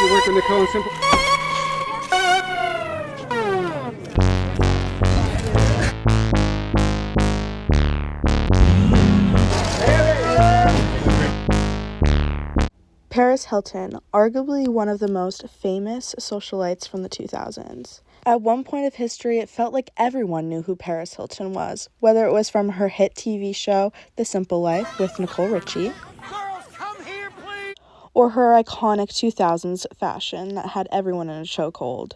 You work with Nicole and Simple. Paris Hilton, arguably one of the most famous socialites from the 2000s. At one point of history, it felt like everyone knew who Paris Hilton was, whether it was from her hit TV show, The Simple Life with Nicole Richie, or her iconic 2000s fashion that had everyone in a chokehold.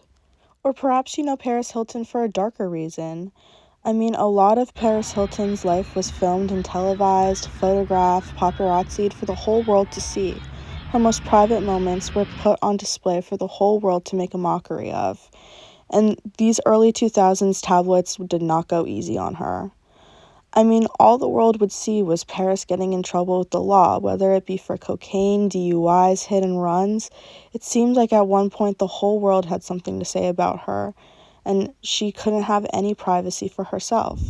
Or perhaps you know Paris Hilton for a darker reason. I mean, a lot of Paris Hilton's life was filmed and televised, photographed, paparazzi'd for the whole world to see. Her most private moments were put on display for the whole world to make a mockery of. And these early 2000s tabloids did not go easy on her. I mean, all the world would see was Paris getting in trouble with the law, whether it be for cocaine, DUIs, hit and runs. It seemed like at one point the whole world had something to say about her, and she couldn't have any privacy for herself.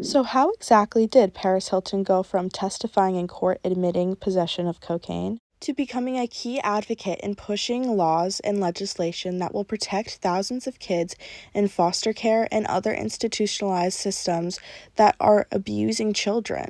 So how exactly did Paris Hilton go from testifying in court admitting possession of cocaine to becoming a key advocate in pushing laws and legislation that will protect thousands of kids in foster care and other institutionalized systems that are abusing children?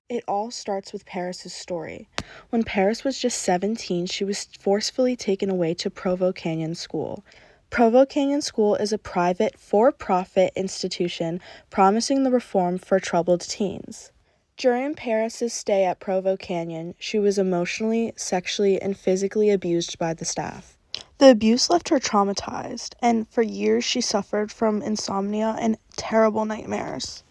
It all starts with Paris's story. When Paris was just 17, she was forcefully taken away to Provo Canyon School. Provo Canyon School is a private, for-profit institution promising the reform for troubled teens. During Paris's stay at Provo Canyon, she was emotionally, sexually, and physically abused by the staff. The abuse left her traumatized, and for years she suffered from insomnia and terrible nightmares.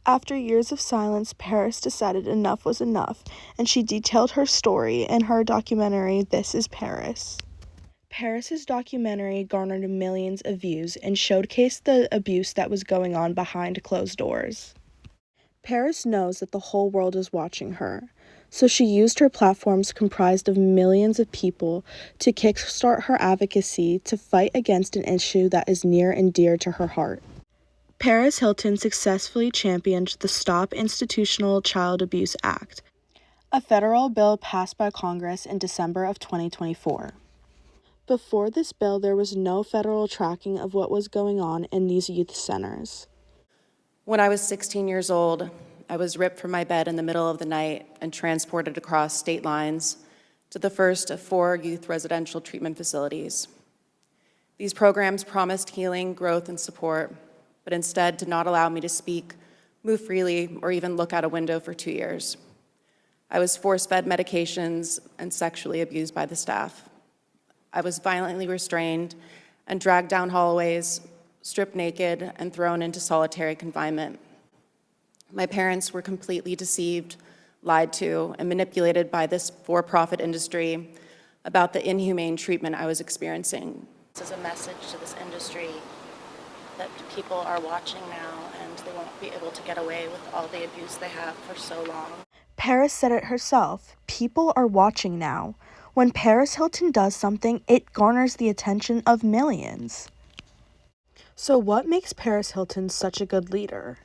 After years of silence, Paris decided enough was enough, and she detailed her story in her documentary, This is Paris. Paris's documentary garnered millions of views and showcased the abuse that was going on behind closed doors. Paris knows that the whole world is watching her, so she used her platforms comprised of millions of people to kickstart her advocacy to fight against an issue that is near and dear to her heart. Paris Hilton successfully championed the Stop Institutional Child Abuse Act, a federal bill passed by Congress in December of 2024. Before this bill, there was no federal tracking of what was going on in these youth centers. When I was 16 years old, I was ripped from my bed in the middle of the night and transported across state lines to the first of 4 youth residential treatment facilities. These programs promised healing, growth, and support, but instead did not allow me to speak, move freely, or even look out a window for 2 years. I was force-fed medications and sexually abused by the staff. I was violently restrained and dragged down hallways, stripped naked, and thrown into solitary confinement. My parents were completely deceived, lied to, and manipulated by this for-profit industry about the inhumane treatment I was experiencing. This is a message to this industry that people are watching now and they won't be able to get away with all the abuse they have for so long. Paris said it herself, people are watching now. When Paris Hilton does something, it garners the attention of millions. So what makes Paris Hilton such a good leader?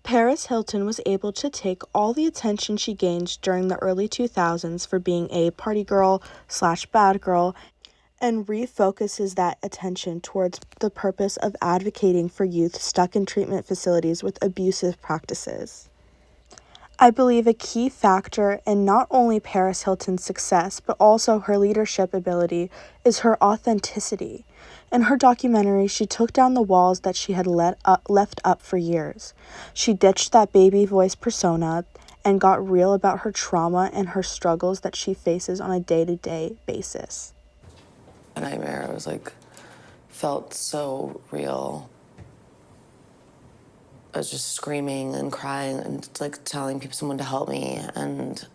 Paris Hilton was able to take all the attention she gained during the early 2000s for being a party girl / bad girl and refocuses that attention towards the purpose of advocating for youth stuck in treatment facilities with abusive practices. I believe a key factor in not only Paris Hilton's success, but also her leadership ability is her authenticity. In her documentary, she took down the walls that she had left up for years. She ditched that baby voice persona and got real about her trauma and her struggles that she faces on a day-to-day basis. A nightmare, it was felt so real. I was just screaming and crying and telling people, someone to help me, and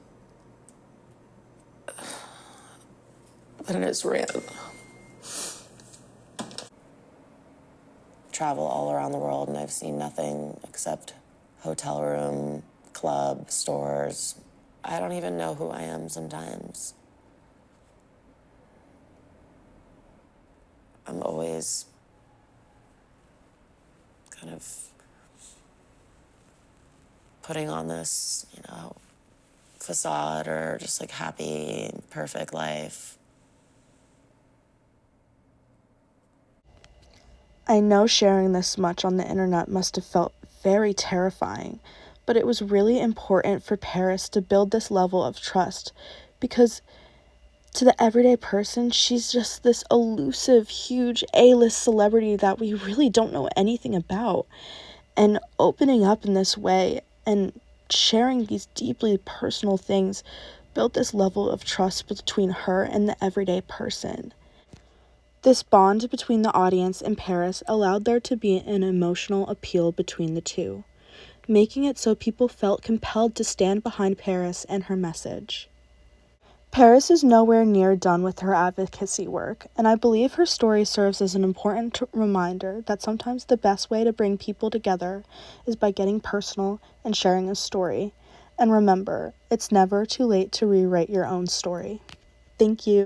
then I just ran. Travel all around the world and I've seen nothing except hotel room, club, stores. I don't even know who I am sometimes. I'm always kind of putting on this, facade or just happy, perfect life. I know sharing this much on the internet must have felt very terrifying, but it was really important for Paris to build this level of trust because to the everyday person, she's just this elusive, huge A-list celebrity that we really don't know anything about. And opening up in this way and sharing these deeply personal things built this level of trust between her and the everyday person. This bond between the audience and Paris allowed there to be an emotional appeal between the two, making it so people felt compelled to stand behind Paris and her message. Paris is nowhere near done with her advocacy work, and I believe her story serves as an important reminder that sometimes the best way to bring people together is by getting personal and sharing a story. And remember, it's never too late to rewrite your own story. Thank you.